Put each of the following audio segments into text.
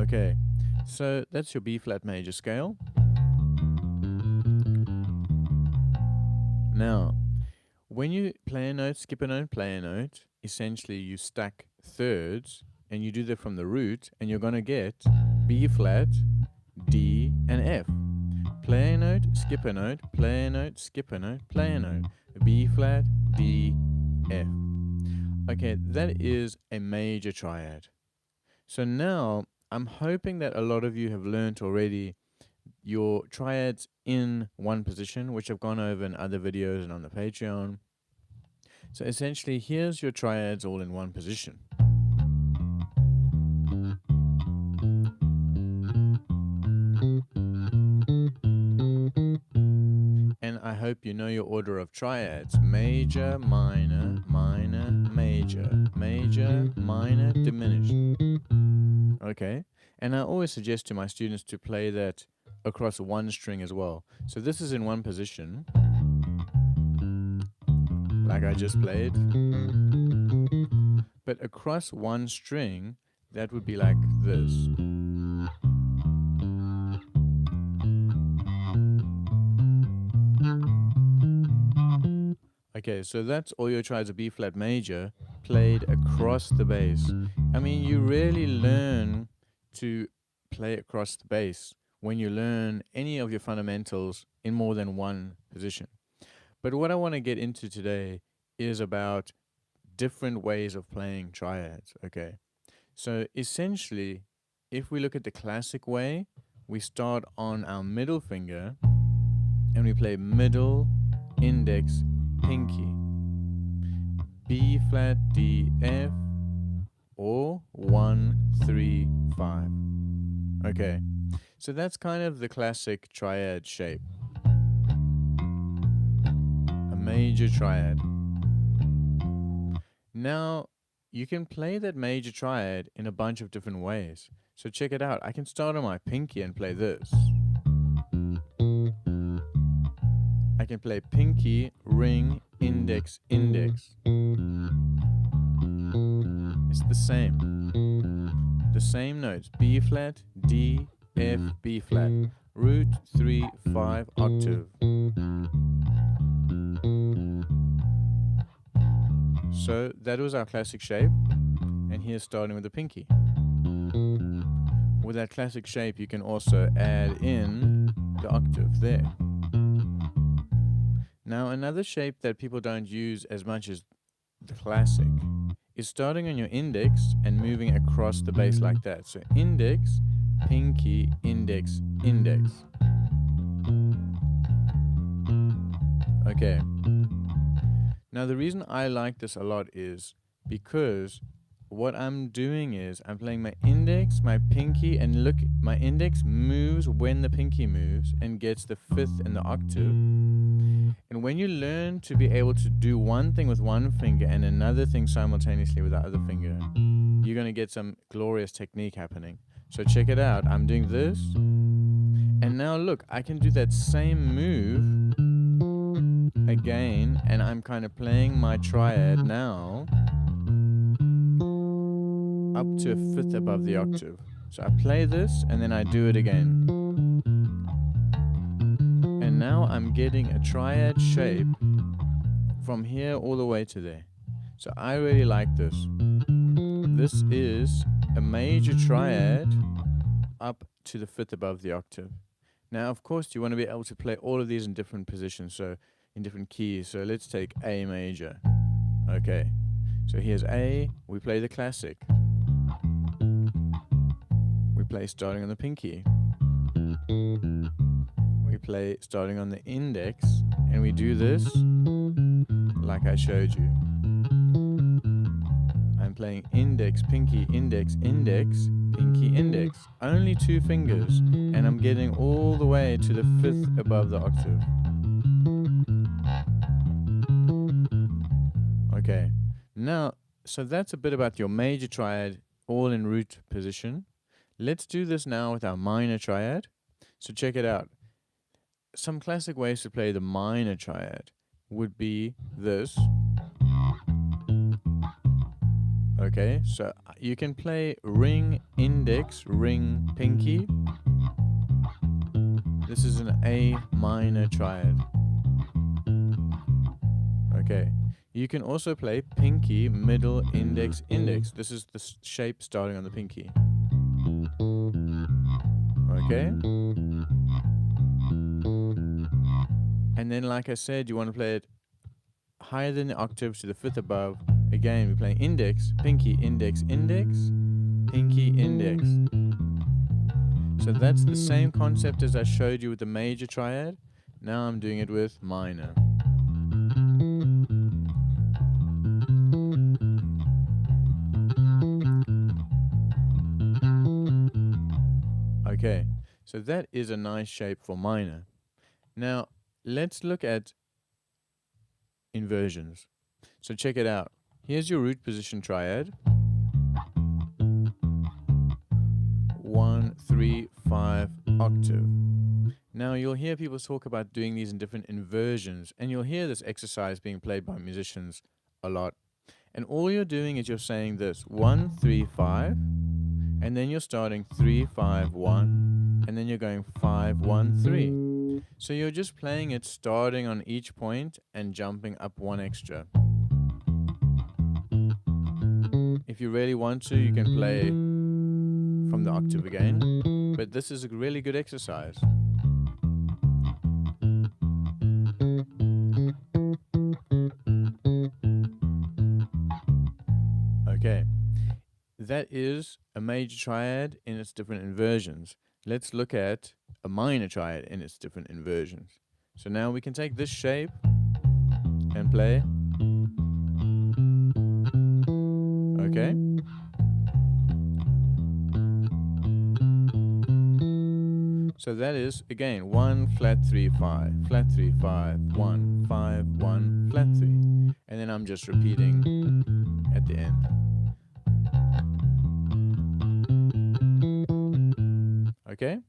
Okay, so that's your B flat major scale. Now, when you play a note, skip a note, play a note, essentially you stack thirds and you do that from the root, and you're going to get B flat, D, and F. Play a note, skip a note, play a note, skip a note, play a note. B flat, D, F. Okay, that is a major triad. So now I'm hoping that a lot of you have learned already your triads in one position, which I've gone over in other videos and on the Patreon. So essentially, here's your triads all in one position. And I hope you know your order of triads: major, minor, minor, major, major, minor, diminished. Okay, and I always suggest to my students to play that across one string as well. So this is in one position, like I just played. But across one string, that would be like this. Okay, so that's all your triads of B flat major played across the bass. I mean, you really learn to play across the bass when you learn any of your fundamentals in more than one position. But what I want to get into today is about different ways of playing triads, okay? So essentially, if we look at the classic way, we start on our middle finger and we play middle, index, pinky, B flat, D, F, or 1, 3, 5. Okay, so that's kind of the classic triad shape. A major triad. Now, you can play that major triad in a bunch of different ways. So check it out. I can start on my pinky and play this. I can play pinky, ring, index, index. It's the same. The same notes. B flat, D, F, B flat. Root, 3, 5, octave. So that was our classic shape. And here's starting with the pinky. With that classic shape, you can also add in the octave there. Now, another shape that people don't use as much as the classic is starting on your index and moving across the bass like that. So index, pinky, index, index. Okay. Now, the reason I like this a lot is because what I'm doing is I'm playing my index, my pinky, and look, my index moves when the pinky moves and gets the fifth and the octave. And when you learn to be able to do one thing with one finger and another thing simultaneously with the other finger, you're going to get some glorious technique happening. So check it out. I'm doing this. And now look, I can do that same move again, and I'm kind of playing my triad now up to a fifth above the octave. So I play this and then I do it again. And now I'm getting a triad shape from here all the way to there. So I really like this. This is a major triad up to the fifth above the octave. Now, of course, you want to be able to play all of these in different positions, so in different keys. So let's take A major. Okay, so here's A. We play the classic. We play starting on the pinky. We play starting on the index, and we do this like I showed you. I'm playing index, pinky, index, index, pinky, index. Only 2 fingers, and I'm getting all the way to the fifth above the octave. Okay, now, so that's a bit about your major triad, all in root position. Let's do this now with our minor triad. So check it out. Some classic ways to play the minor triad would be this. Okay, so you can play ring, index, ring, pinky. This is an A minor triad. Okay, you can also play pinky, middle, index, index. This is the shape starting on the pinky. Okay, and then like I said, you want to play it higher than the octaves to the fifth above. Again, we're playing index, pinky, index, index, pinky, index. So that's the same concept as I showed you with the major triad. Now I'm doing it with minor. Okay, so that is a nice shape for minor. Now, let's look at inversions. So check it out. Here's your root position triad. 1, 3, 5 octave. Now you'll hear people talk about doing these in different inversions, and you'll hear this exercise being played by musicians a lot. And all you're doing is you're saying this 1, 3, 5, and then you're starting 3, 5, 1, and then you're going 5, 1, 3. So you're just playing it starting on each point and jumping up one extra. If you really want to, you can play from the octave again, but this is a really good exercise. Okay, that is a major triad in its different inversions. Let's look at a minor triad in its different inversions. So now we can take this shape and play. Okay. So that is, again, 1, flat 3, 5, flat 3, 5, 1, 5, 1, flat 3. And then I'm just repeating at the end. Okay?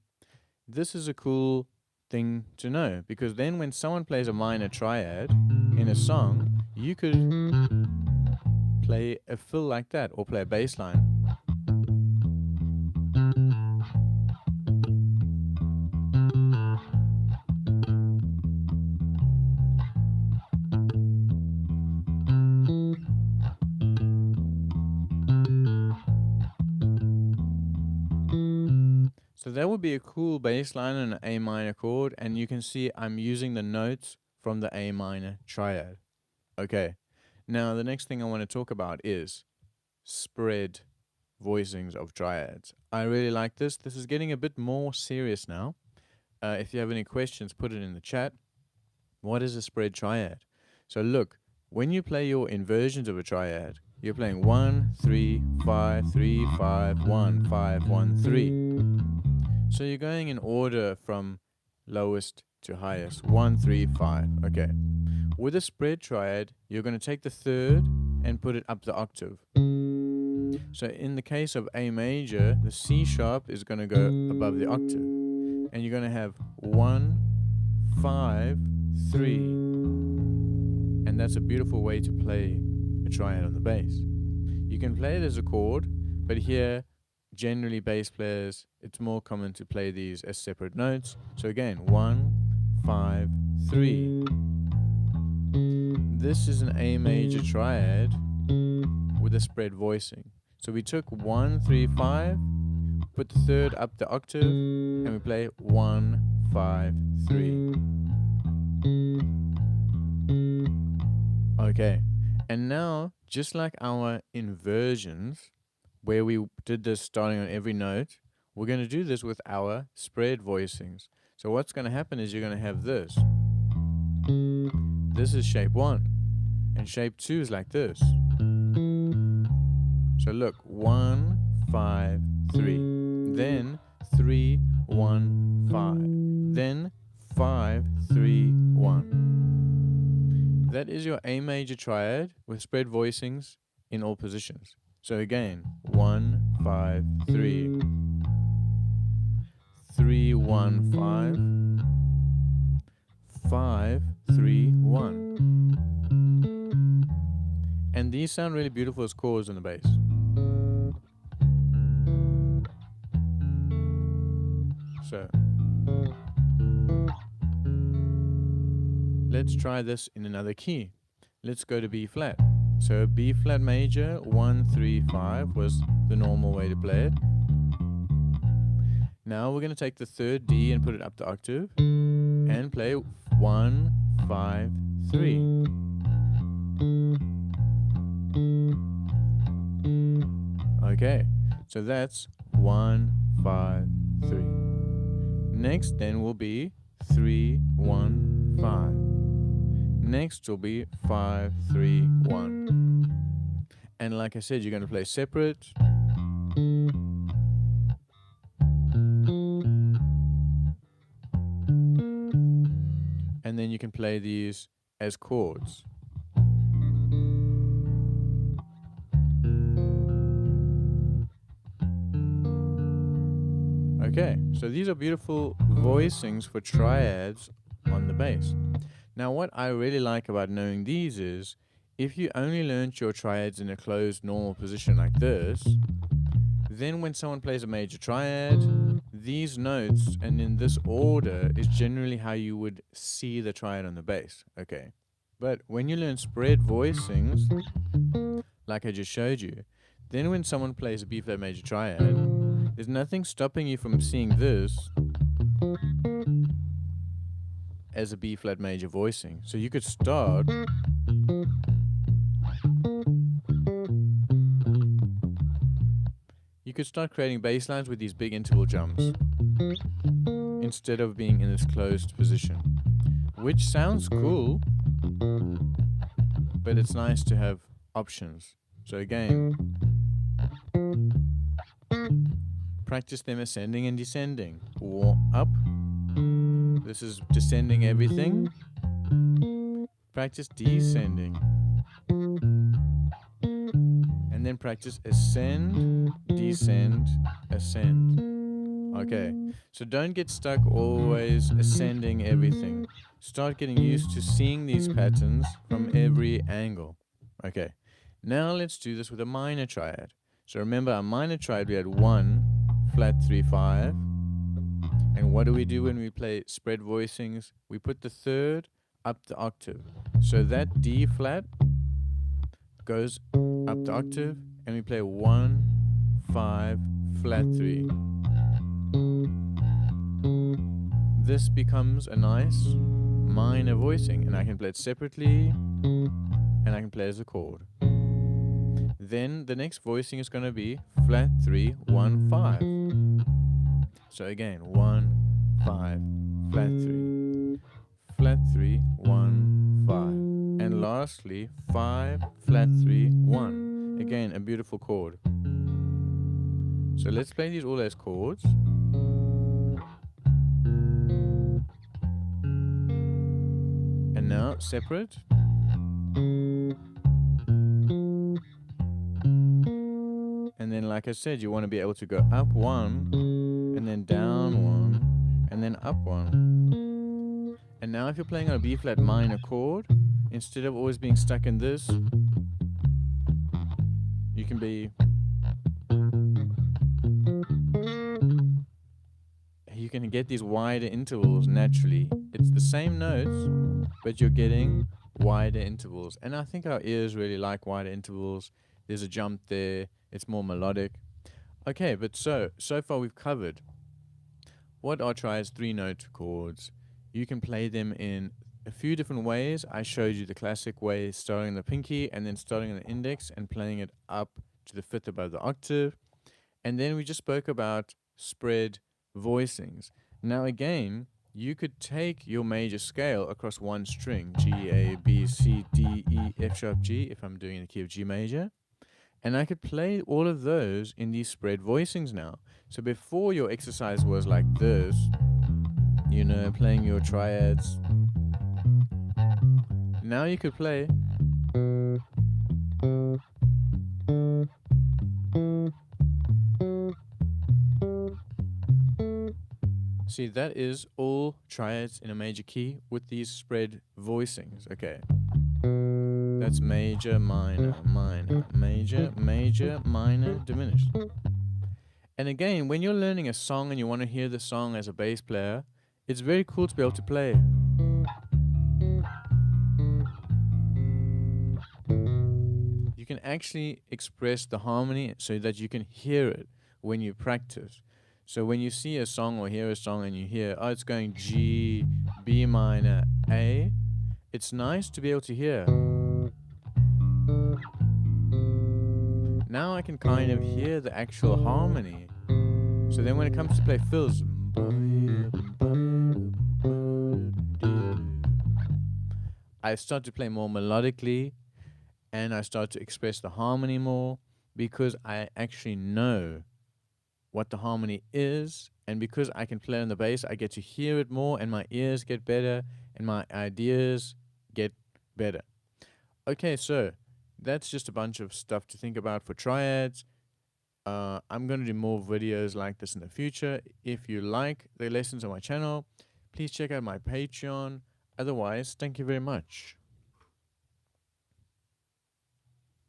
This is a cool thing to know, because then when someone plays a minor triad in a song, you could play a fill like that or play a bass line. So that would be a cool bass line and an A minor chord, and you can see I'm using the notes from the A minor triad. Okay, now the next thing I want to talk about is spread voicings of triads. I really like this. This is getting a bit more serious now. If you have any questions, put it in the chat. What is a spread triad? So look, when you play your inversions of a triad, you're playing 1, 3, 5, 3, 5, 1, 5, 1, 3. So you're going in order from lowest to highest. 1, 3, 5. Okay. With a spread triad, you're going to take the third and put it up the octave. So in the case of A major, the C sharp is going to go above the octave. And you're going to have 1, 5, 3. And that's a beautiful way to play a triad on the bass. You can play it as a chord, but here, generally bass players, it's more common to play these as separate notes. So again, 1, 5, 3. This is an A major triad with a spread voicing. So we took 1, 3, 5, put the third up the octave, and we play 1, 5, 3. Okay, and now, just like our inversions, where we did this starting on every note, we're going to do this with our spread voicings. So what's going to happen is you're going to have this. This is shape 1, and shape 2 is like this. So look, 1, 5, 3, then 3, 1, 5, then 5, 3, 1. That is your A major triad with spread voicings in all positions. So again, 1, 5, 3, 3, 1, 5, 5, 3, 1. And these sound really beautiful as chords on the bass. So let's try this in another key. Let's go to B flat. So B flat major 1 3 5 was the normal way to play it. Now we're going to take the third D and put it up the octave and play 1 5 3. Okay, so that's 1 5 3. Next then will be 3 1 5. Next will be 5 3 1. And like I said, you're going to play separate. And then you can play these as chords. Okay, so these are beautiful voicings for triads on the bass. Now what I really like about knowing these is, if you only learnt your triads in a closed normal position like this, then when someone plays a major triad, these notes and in this order is generally how you would see the triad on the bass. Okay, but when you learn spread voicings, like I just showed you, then when someone plays a B flat major triad, there's nothing stopping you from seeing this as a B flat major voicing. So you could start creating bass lines with these big interval jumps instead of being in this closed position, which sounds cool, but it's nice to have options. So again, practice them ascending and descending. Up, this is descending everything. Practice descending. And then practice ascend, descend, ascend. Okay, so don't get stuck always ascending everything. Start getting used to seeing these patterns from every angle. Okay, now let's do this with a minor triad. So remember, our minor triad, we had 1 flat 3 5. And what do we do when we play spread voicings? We put the third up the octave. So that D flat goes up the octave, and we play 1 5 flat 3. This becomes a nice minor voicing, and I can play it separately, and I can play it as a chord. Then the next voicing is going to be flat 3 1 5. So again, 1 5 flat 3, flat 3 1 5, and lastly 5 flat 3 1. Again, a beautiful chord. So let's play these all as chords. And now separate. And then, like I said, you want to be able to go up 1, and then down 1, and then up 1. And now if you're playing on a B flat minor chord, instead of always being stuck in this, you can be... You can get these wider intervals naturally. It's the same notes, but you're getting wider intervals. And I think our ears really like wider intervals. There's a jump there. It's more melodic. Okay, but so far we've covered what are triads, 3-note chords. You can play them in a few different ways. I showed you the classic way, starting on the pinky and then starting on the index and playing it up to the fifth above the octave. And then we just spoke about spread voicings. Now again, you could take your major scale across one string, G, A, B, C, D, E, F sharp, G, if I'm doing the key of G major. And I could play all of those in these spread voicings now. So before your exercise was like this, you know, playing your triads. Now you could play see, that is all triads in a major key with these spread voicings. Okay, That's major, minor, minor, major, major, minor, diminished. And again, when you're learning a song and you want to hear the song as a bass player, it's very cool to be able to play. You can actually express the harmony so that you can hear it when you practice. So when you see a song or hear a song and you hear, oh, it's going G, B minor, A, it's nice to be able to hear. Now I can kind of hear the actual harmony. So then when it comes to play fills, I start to play more melodically and I start to express the harmony more because I actually know what the harmony is, and because I can play on the bass, I get to hear it more and my ears get better and my ideas get better. Okay, so that's just a bunch of stuff to think about for triads. I'm going to do more videos like this in the future. If you like the lessons on my channel, please check out my Patreon. Otherwise, thank you very much.